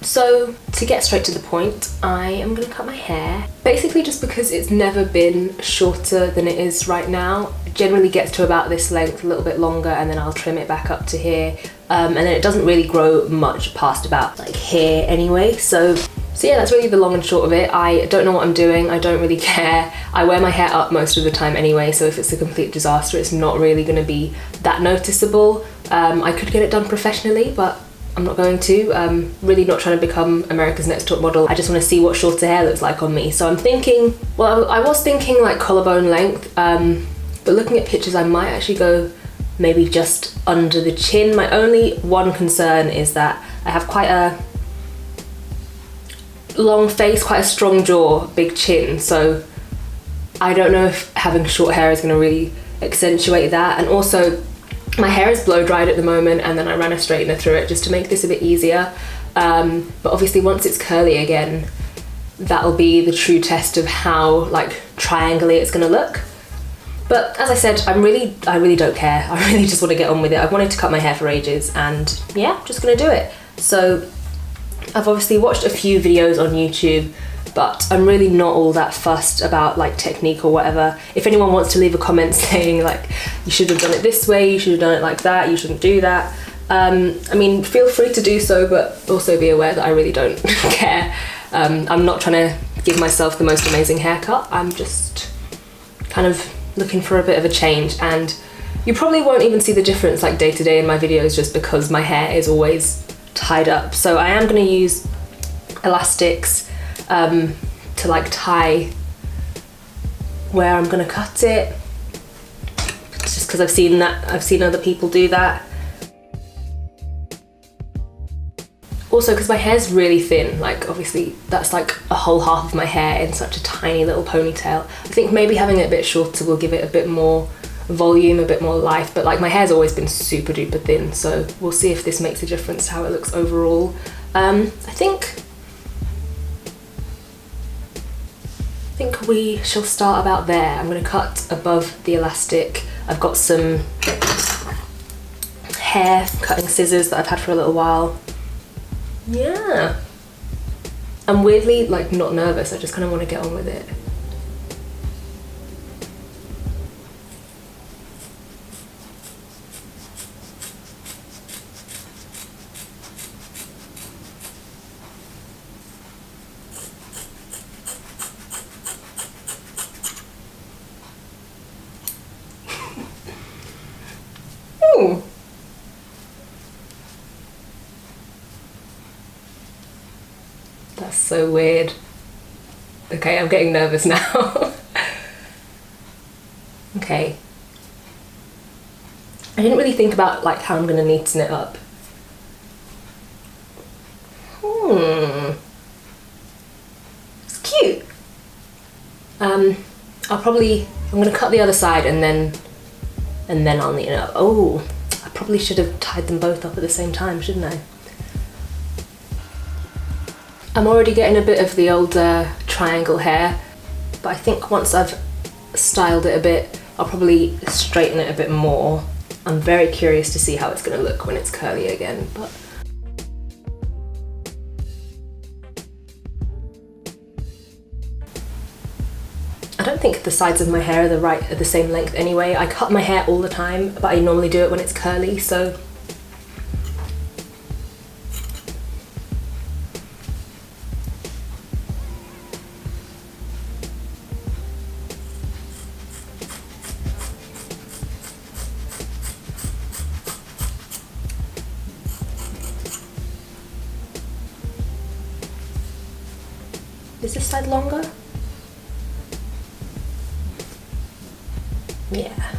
So to get straight to the point, I am going to cut my hair. Basically just because it's never been shorter than it is right now. It generally gets to about this length, a little bit longer, and then I'll trim it back up to here. And then it doesn't really grow much past about like here anyway. So yeah, that's really the long and short of it. I don't know what I'm doing, I don't really care. I wear my hair up most of the time anyway, so if it's a complete disaster, it's not really going to be that noticeable. I could get it done professionally, but I'm not going to. Really not trying to become America's Next Top Model. I just want to see what shorter hair looks like on me. So I'm thinking, well, I was thinking like collarbone length, but looking at pictures, I might actually go maybe just under the chin. My only one concern is that I have quite a long face, quite a strong jaw, big chin, so I don't know if having short hair is going to really accentuate that. And also my hair is blow dried at the moment, and then I ran a straightener through it just to make this a bit easier, but obviously once it's curly again, that'll be the true test of how like triangle-y it's going to look. But as I said, I really don't care. I really just want to get on with it. I've wanted to cut my hair for ages, and yeah, just gonna do it. So I've obviously watched a few videos on YouTube, but I'm really not all that fussed about like technique or whatever. If anyone wants to leave a comment saying like, you should have done it this way, you should have done it like that, you shouldn't do that, I mean, feel free to do so, but also be aware that I really don't care. I'm not trying to give myself the most amazing haircut. I'm just kind of looking for a bit of a change, and you probably won't even see the difference like day to day in my videos just because my hair is always tied up. So I am going to use elastics to like tie where I'm going to cut it, just because I've seen other people do that. Also because my hair's really thin, like obviously that's like a whole half of my hair in such a tiny little ponytail. I think maybe having it a bit shorter will give it a bit more volume, a bit more life, but like my hair's always been super duper thin, so we'll see if this makes a difference to how it looks overall. I think we shall start about there. I'm going to cut above the elastic. I've got some hair cutting scissors that I've had for a little while. Yeah, I'm weirdly like not nervous, I just kind of want to get on with it. Ooh. That's so weird. Okay, I'm getting nervous now. Okay. I didn't really think about like how I'm gonna neaten it up. It's cute. I'm gonna cut the other side and then I'll neaten it up. Oh, I probably should have tied them both up at the same time, shouldn't I? I'm already getting a bit of the old triangle hair, but I think once I've styled it a bit, I'll probably straighten it a bit more. I'm very curious to see how it's going to look when it's curly again, but I don't think the sides of my hair are the same length anyway. I cut my hair all the time, but I normally do it when it's curly, so is this side longer? Yeah.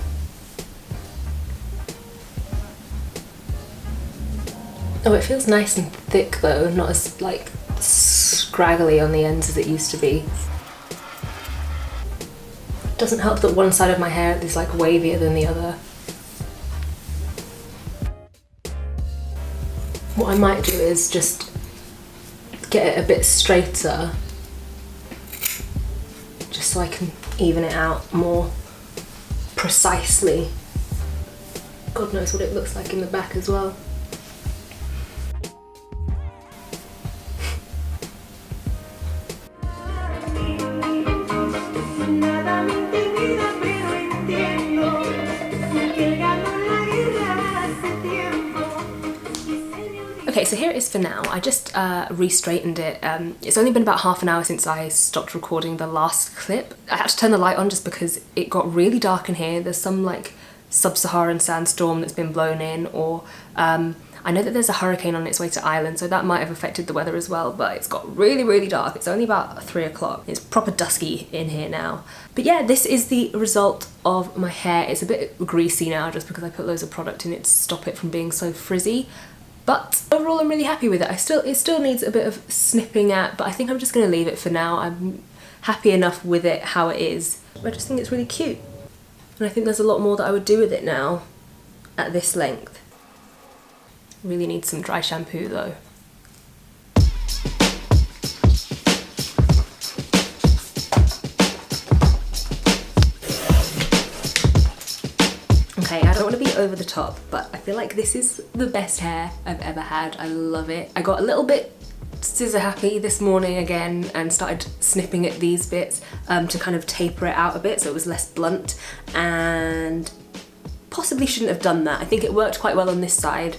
Oh, it feels nice and thick though, not as like scraggly on the ends as it used to be. Doesn't help that one side of my hair is like wavier than the other. What I might do is just get it a bit straighter, just so I can even it out more precisely. God knows what it looks like in the back as well. is for now. I just re-straightened it. It's only been about half an hour since I stopped recording the last clip. I had to turn the light on just because it got really dark in here. There's some like sub-Saharan sandstorm that's been blown in, or I know that there's a hurricane on its way to Ireland, so that might have affected the weather as well, but it's got really, really dark. It's only about 3 o'clock. It's proper dusky in here now. But yeah, this is the result of my hair. It's a bit greasy now just because I put loads of product in it to stop it from being so frizzy. But overall, I'm really happy with it. It still needs a bit of snipping at, but I think I'm just gonna leave it for now. I'm happy enough with it how it is. I just think it's really cute. And I think there's a lot more that I would do with it now at this length. Really need some dry shampoo though. Okay, I don't want to be over the top, but I feel like this is the best hair I've ever had. I love it. I got a little bit scissor happy this morning again and started snipping at these bits to kind of taper it out a bit so it was less blunt, and possibly shouldn't have done that. I think it worked quite well on this side.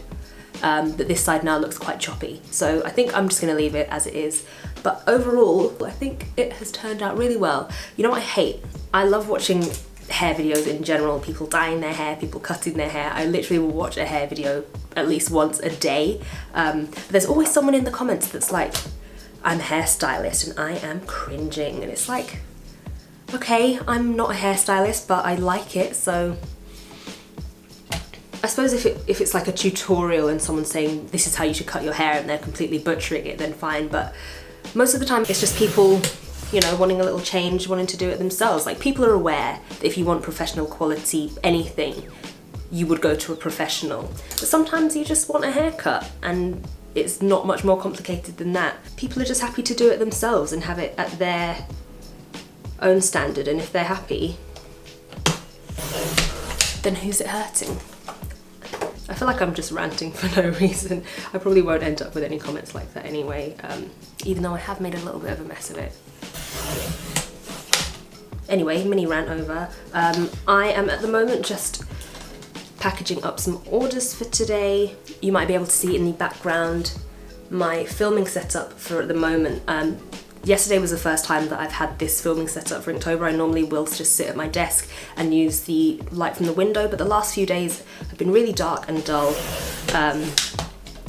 But this side now looks quite choppy. So I think I'm just gonna leave it as it is. But overall, I think it has turned out really well. You know what I hate? I love watching hair videos in general, people dyeing their hair, people cutting their hair. I literally will watch a hair video at least once a day. But there's always someone in the comments that's like, I'm a hairstylist and I am cringing. And it's like, okay, I'm not a hairstylist, but I like it, so. I suppose if it's like a tutorial and someone's saying this is how you should cut your hair and they're completely butchering it, then fine, but most of the time it's just people, you know, wanting a little change, wanting to do it themselves. Like, people are aware that if you want professional quality anything, you would go to a professional. But sometimes you just want a haircut and it's not much more complicated than that. People are just happy to do it themselves and have it at their own standard, and if they're happy, then who's it hurting? I feel like I'm just ranting for no reason. I probably won't end up with any comments like that anyway, even though I have made a little bit of a mess of it. Anyway, mini rant over. I am at the moment just packaging up some orders for today. You might be able to see in the background my filming setup for the moment. Yesterday was the first time that I've had this filming setup for Inktober. I normally will just sit at my desk and use the light from the window, but the last few days have been really dark and dull.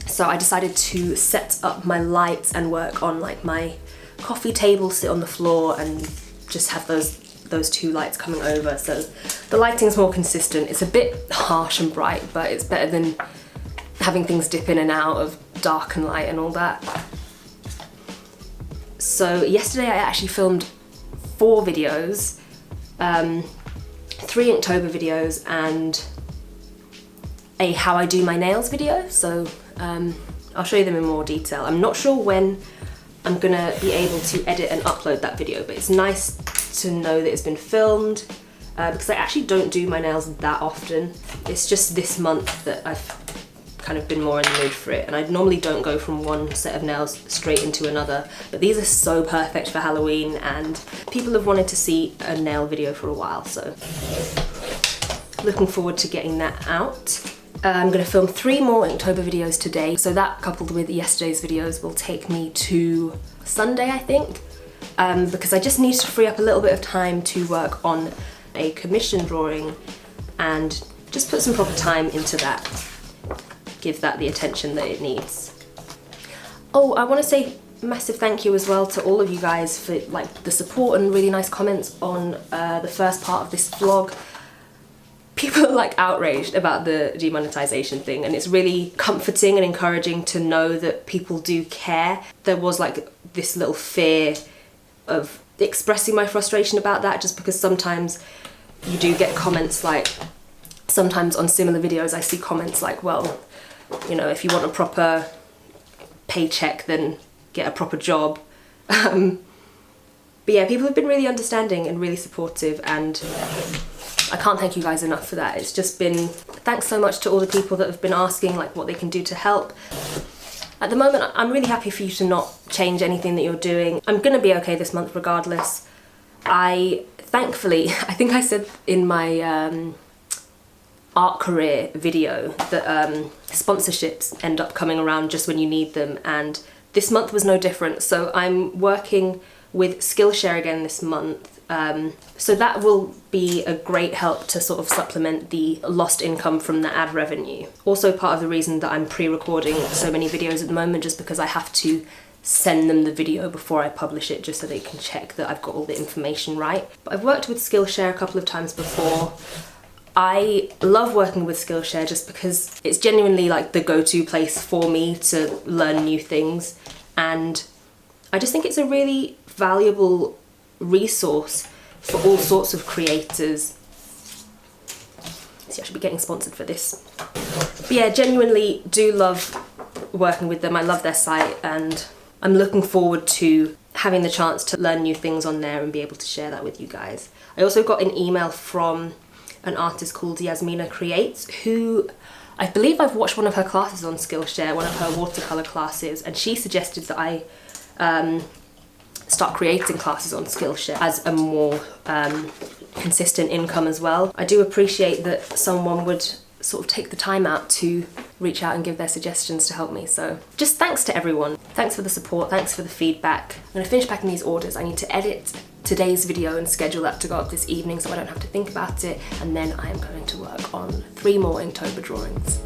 So I decided to set up my lights and work on like my coffee table, sit on the floor and just have those two lights coming over. So the lighting's more consistent. It's a bit harsh and bright, but it's better than having things dip in and out of dark and light and all that. So yesterday I actually filmed 4 videos, 3 Inktober videos and a how I do my nails video. So I'll show you them in more detail. I'm not sure when I'm gonna be able to edit and upload that video, but it's nice to know that it's been filmed because I actually don't do my nails that often. It's just this month that I've kind of been more in the mood for it, and I normally don't go from one set of nails straight into another, but these are so perfect for Halloween and people have wanted to see a nail video for a while, so looking forward to getting that out. I'm going to film 3 more Inktober videos today, so that coupled with yesterday's videos will take me to Sunday, I think, because I just need to free up a little bit of time to work on a commission drawing and just put some proper time into that. Give that the attention that it needs. Oh, I want to say massive thank you as well to all of you guys for like the support and really nice comments on the first part of this vlog. People are like outraged about the demonetization thing, and it's really comforting and encouraging to know that people do care. There was like this little fear of expressing my frustration about that, just because sometimes you do get comments like, sometimes on similar videos I see comments like, well, you know, if you want a proper paycheck, then get a proper job. But yeah, people have been really understanding and really supportive, and I can't thank you guys enough for that. It's just been, thanks so much to all the people that have been asking like what they can do to help. At the moment, I'm really happy for you to not change anything that you're doing. I'm gonna be okay this month regardless. Thankfully, I think I said in my art career video that sponsorships end up coming around just when you need them, and this month was no different. So I'm working with Skillshare again this month. So that will be a great help to sort of supplement the lost income from the ad revenue. Also part of the reason that I'm pre-recording so many videos at the moment, just because I have to send them the video before I publish it, just so they can check that I've got all the information right. But I've worked with Skillshare a couple of times before. I love working with Skillshare just because it's genuinely like the go-to place for me to learn new things, and I just think it's a really valuable resource for all sorts of creators. See, I should be getting sponsored for this. But yeah, genuinely do love working with them. I love their site, and I'm looking forward to having the chance to learn new things on there and be able to share that with you guys. I also got an email from an artist called Yasmina Creates, who I believe I've watched one of her classes on Skillshare, one of her watercolour classes, and she suggested that I start creating classes on Skillshare as a more consistent income as well. I do appreciate that someone would sort of take the time out to reach out and give their suggestions to help me. So just thanks to everyone. Thanks for the support, thanks for the feedback. I'm gonna finish packing these orders. I need to edit today's video and schedule that to go up this evening so I don't have to think about it, and then I am going to work on 3 more Inktober drawings.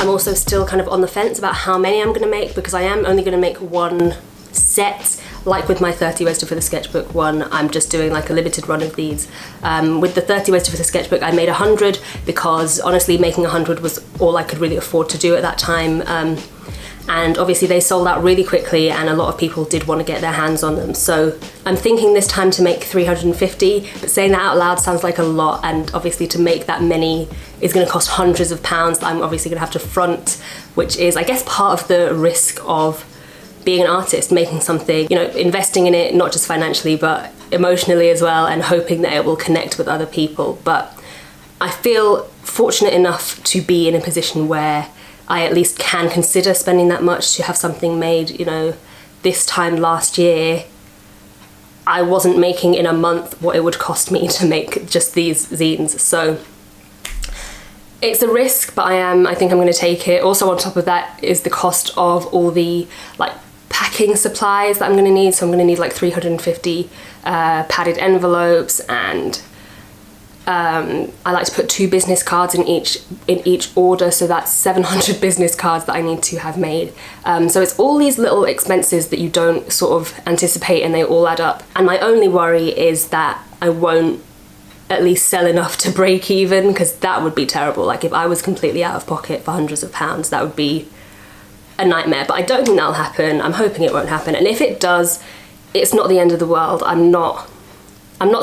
I'm also still kind of on the fence about how many I'm going to make, because I am only going to make one set. Like with my 30 Ways to Fill a Sketchbook one, I'm just doing like a limited run of these. With the 30 Ways to Fill a Sketchbook, I made 100 because honestly making 100 was all I could really afford to do at that time. And obviously they sold out really quickly and a lot of people did want to get their hands on them. So I'm thinking this time to make 350, but saying that out loud sounds like a lot, and obviously to make that many is going to cost hundreds of pounds that I'm obviously going to have to front, which is, I guess, part of the risk of being an artist, making something, you know, investing in it, not just financially, but emotionally as well, and hoping that it will connect with other people. But I feel fortunate enough to be in a position where I at least can consider spending that much to have something made. You know, this time last year, I wasn't making in a month what it would cost me to make just these zines. So it's a risk, but I think I'm going to take it. Also on top of that is the cost of all the like packing supplies that I'm going to need. So I'm going to need like 350 padded envelopes and I like to put 2 business cards in each order, so that's 700 business cards that I need to have made. So it's all these little expenses that you don't sort of anticipate, and they all add up. And my only worry is that I won't at least sell enough to break even, because that would be terrible. Like if I was completely out of pocket for hundreds of pounds, that would be a nightmare. But I don't think that'll happen. I'm hoping it won't happen. And if it does, it's not the end of the world. I'm not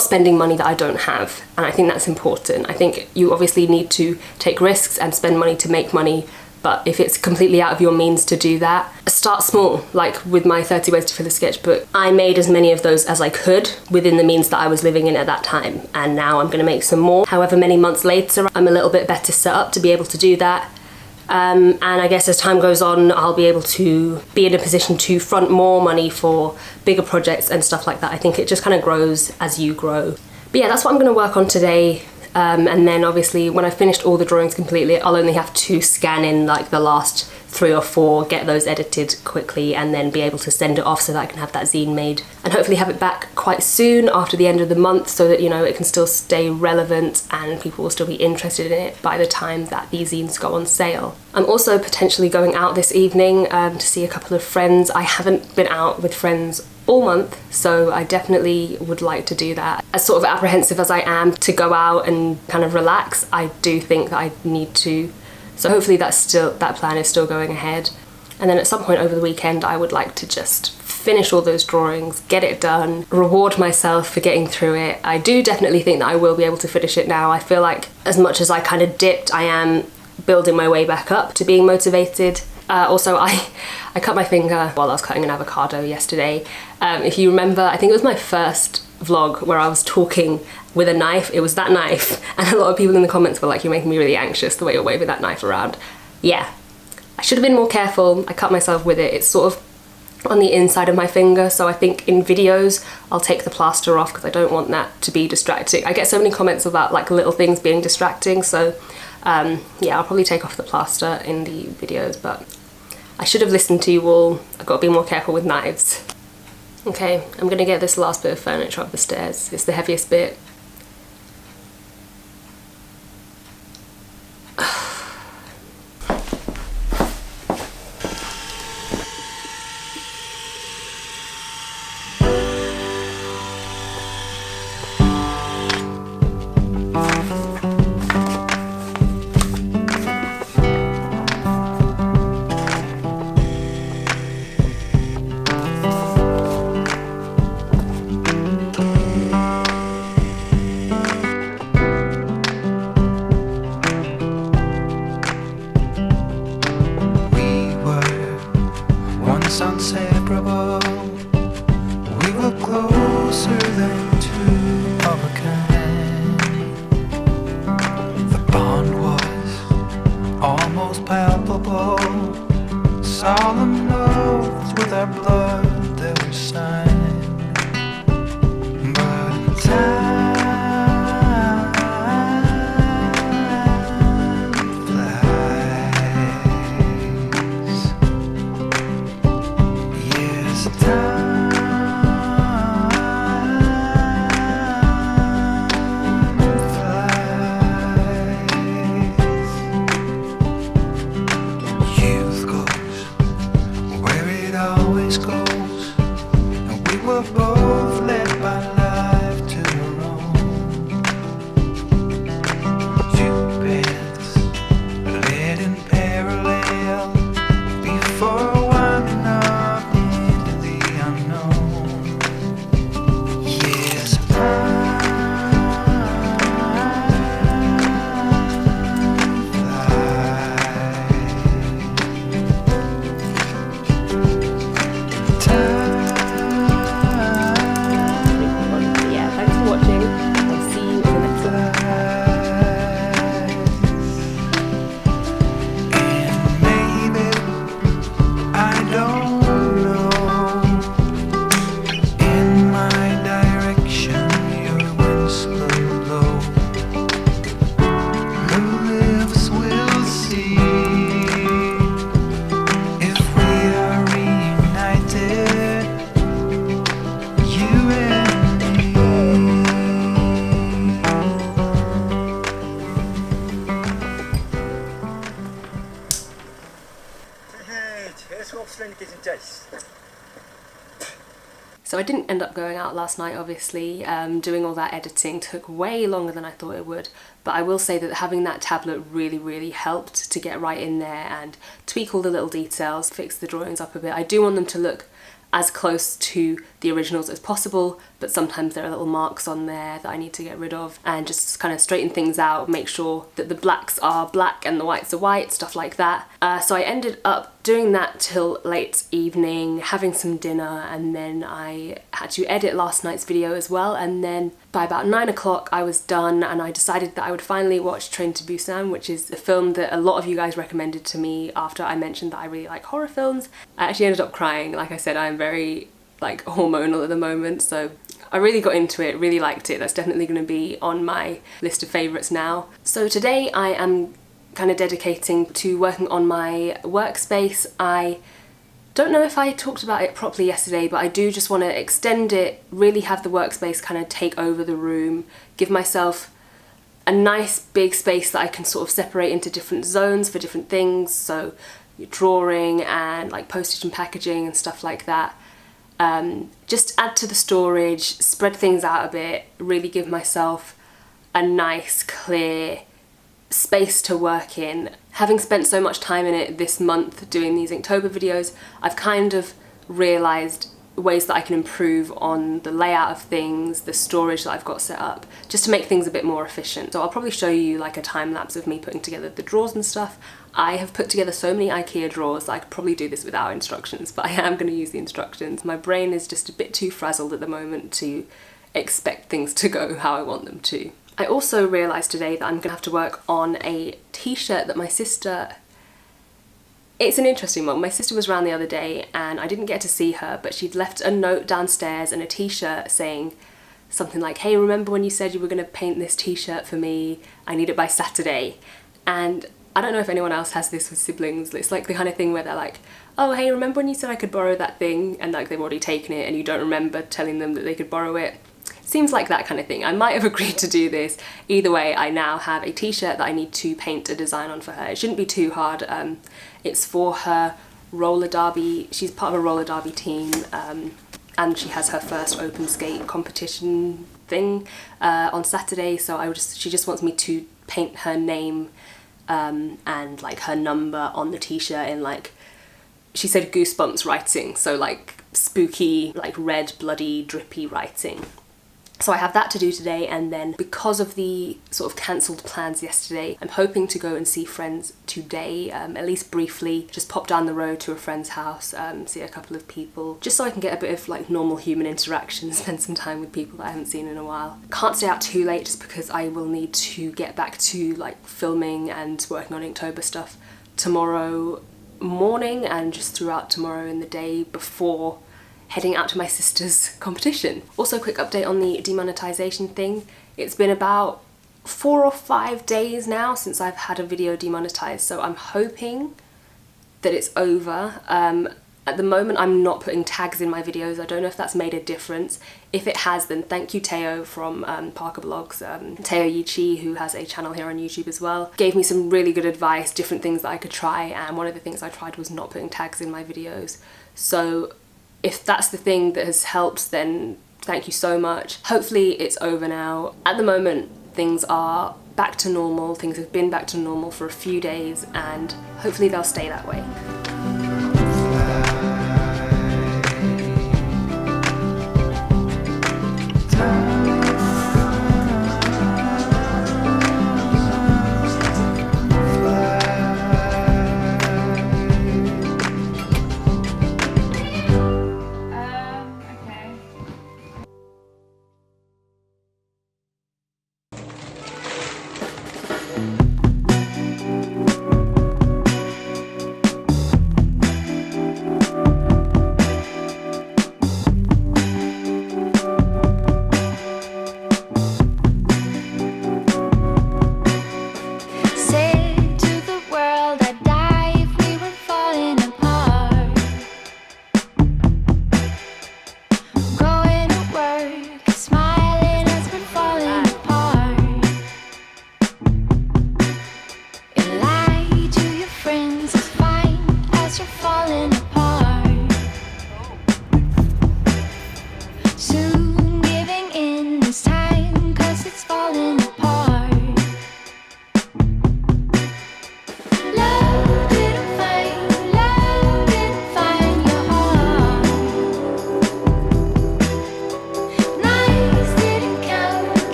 spending money that I don't have, and I think that's important. I think you obviously need to take risks and spend money to make money, but if it's completely out of your means to do that, start small. Like with my 30 ways to fill a sketchbook, I made as many of those as I could within the means that I was living in at that time, and now I'm going to make some more. However many months later, I'm a little bit better set up to be able to do that. And I guess as time goes on, I'll be able to be in a position to front more money for bigger projects and stuff like that. I think it just kind of grows as you grow. But yeah, that's what I'm going to work on today. And then obviously when I've finished all the drawings completely, I'll only have to scan in like the last 3 or 4, get those edited quickly, and then be able to send it off so that I can have that zine made, and hopefully have it back quite soon after the end of the month, so that, you know, it can still stay relevant and people will still be interested in it by the time that these zines go on sale. I'm also potentially going out this evening to see a couple of friends. I haven't been out with friends all month, so I definitely would like to do that. As sort of apprehensive as I am to go out and kind of relax, I do think that I need to. So hopefully that plan is still going ahead. And then at some point over the weekend, I would like to just finish all those drawings, get it done, reward myself for getting through it. I do definitely think that I will be able to finish it now. I feel like as much as I kind of dipped, I am building my way back up to being motivated. Also, I cut my finger while I was cutting an avocado yesterday. If you remember, I think it was my first vlog where I was talking with a knife. It was that knife, and a lot of people in the comments were like, "You're making me really anxious the way you're waving that knife around." Yeah, I should have been more careful. I cut myself with it. It's sort of on the inside of my finger, so I think in videos I'll take the plaster off because I don't want that to be distracting. I get so many comments about like little things being distracting, so yeah, I'll probably take off the plaster in the videos, but I should have listened to you all. I've got to be more careful with knives. Okay, I'm gonna get this last bit of furniture up the stairs. It's the heaviest bit. So I didn't end up going out last night, obviously. Doing all that editing took way longer than I thought it would, but I will say that having that tablet really helped to get right in there and tweak all the little details, fix the drawings up a bit. I do want them to look as close to the originals as possible, but sometimes there are little marks on there that I need to get rid of, and just kind of straighten things out, make sure that the blacks are black and the whites are white, stuff like that. So I ended up doing that till late evening, having some dinner, and then I had to edit last night's video as well, and then by about 9 o'clock I was done, and I decided that I would finally watch Train to Busan, which is a film that a lot of you guys recommended to me after I mentioned that I really like horror films. I actually ended up crying. Like I said, I'm very like hormonal at the moment, so I really got into it, really liked it. That's definitely going to be on my list of favourites now. So today I am kind of dedicating to working on my workspace. I don't know if I talked about it properly yesterday, but I do just want to extend it, really have the workspace kind of take over the room, give myself a nice big space that I can sort of separate into different zones for different things, so drawing and like postage and packaging and stuff like that. Just add to the storage, spread things out a bit, really give myself a nice clear space to work in. Having spent so much time in it this month doing these Inktober videos, I've kind of realised ways that I can improve on the layout of things, the storage that I've got set up, just to make things a bit more efficient. So I'll probably show you like a time lapse of me putting together the drawers and stuff. I have put together so many IKEA drawers that I could probably do this without instructions, but I am going to use the instructions. My brain is just a bit too frazzled at the moment to expect things to go how I want them to. I also realised today that I'm going to have to work on a t-shirt that my sister... It's an interesting one. My sister was around the other day and I didn't get to see her, but she'd left a note downstairs and a t-shirt saying something like, hey, remember when you said you were going to paint this t-shirt for me? I need it by Saturday. And I don't know if anyone else has this with siblings. It's like the kind of thing where they're like, oh, hey, remember when you said I could borrow that thing? And like they've already taken it and you don't remember telling them that they could borrow it. Seems like that kind of thing. I might have agreed to do this. Either way, I now have a t-shirt that I need to paint a design on for her. It shouldn't be too hard. It's for her roller derby. She's part of a roller derby team, and she has her first open skate competition thing on Saturday. So she just wants me to paint her name and like her number on the t-shirt in like, she said goosebumps writing, so like spooky, like red, bloody, drippy writing. So I have that to do today, and then because of the sort of cancelled plans yesterday, I'm hoping to go and see friends today, at least briefly, just pop down the road to a friend's house, see a couple of people, just so I can get a bit of like normal human interaction, spend some time with people that I haven't seen in a while. Can't stay out too late just because I will need to get back to like filming and working on Inktober stuff tomorrow morning and just throughout tomorrow in the day before heading out to my sister's competition. Also, a quick update on the demonetization thing. It's been about 4 or 5 days now since I've had a video demonetized, so I'm hoping that it's over. At the moment I'm not putting tags in my videos. I don't know if that's made a difference. If it has, then thank you Teo from Parker Blogs, Teo Yichi, who has a channel here on YouTube as well, gave me some really good advice, different things that I could try, and one of the things I tried was not putting tags in my videos. So if that's the thing that has helped, then thank you so much. Hopefully it's over now. At the moment, things are back to normal. Things have been back to normal for a few days, and hopefully they'll stay that way.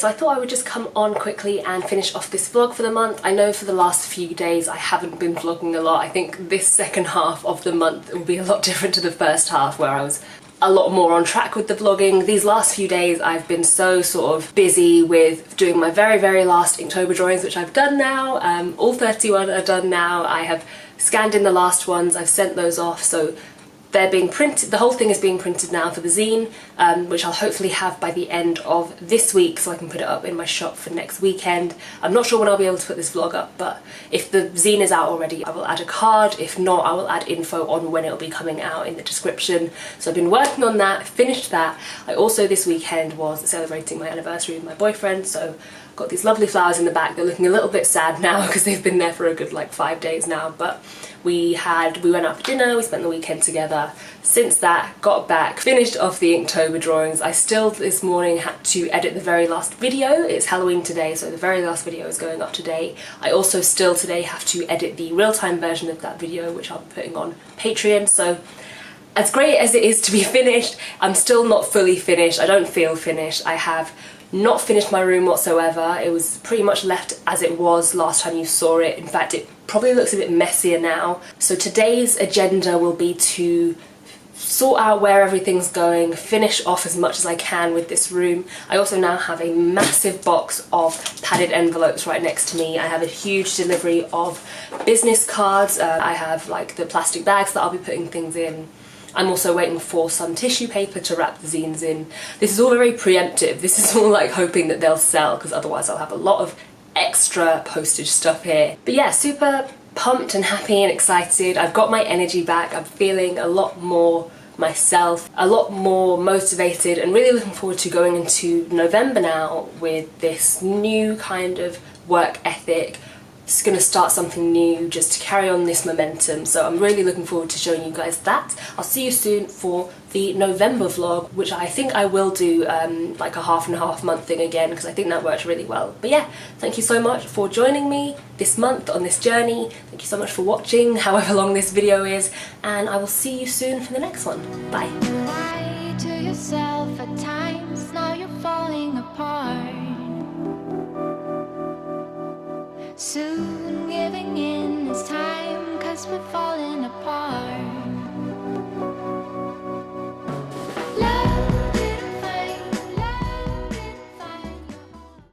so I thought I would just come on quickly and finish off this vlog for the month. I know for the last few days I haven't been vlogging a lot. I think this second half of the month will be a lot different to the first half, where I was a lot more on track with the vlogging. These last few days I've been so sort of busy with doing my very last Inktober drawings, which I've done now. All 31 are done now. I have scanned in the last ones, I've sent those off, so they're being printed. The whole thing is being printed now for the zine, which I'll hopefully have by the end of this week, so I can put it up in my shop for next weekend. I'm not sure when I'll be able to put this vlog up, but if the zine is out already, I will add a card. If not, I will add info on when it'll be coming out in the description. So I've been working on that, finished that. I also this weekend was celebrating my anniversary with my boyfriend, so got these lovely flowers in the back. They're looking a little bit sad now because they've been there for a good like 5 days now, but we went out for dinner, we spent the weekend together. Since that, got back, finished off the Inktober drawings. I still this morning had to edit the very last video. It's Halloween today, so the very last video is going up today. I also still today have to edit the real-time version of that video, which I'll be putting on Patreon. So as great as it is to be finished, I'm still not fully finished. I don't feel finished. I have not finished my room whatsoever. It was pretty much left as it was last time you saw it. In fact, it probably looks a bit messier now. So today's agenda will be to sort out where everything's going, finish off as much as I can with this room. I also now have a massive box of padded envelopes right next to me. I have a huge delivery of business cards. I have like the plastic bags that I'll be putting things in. I'm also waiting for some tissue paper to wrap the zines in. This is all very preemptive. This is all like hoping that they'll sell, because otherwise I'll have a lot of extra postage stuff here. But yeah, super pumped and happy and excited. I've got my energy back. I'm feeling a lot more myself, a lot more motivated, and really looking forward to going into November now with this new kind of work ethic. Just gonna start something new just to carry on this momentum, so I'm really looking forward to showing you guys that. I'll see you soon for the November vlog, which I think I will do like a half and half month thing again, because I think that worked really well. But yeah, thank you so much for joining me this month on this journey. Thank you so much for watching, however long this video is, and I will see you soon for the next one. Bye. Lie to yourself at times, now you're falling apart. Soon giving in is time, 'cause we're falling apart.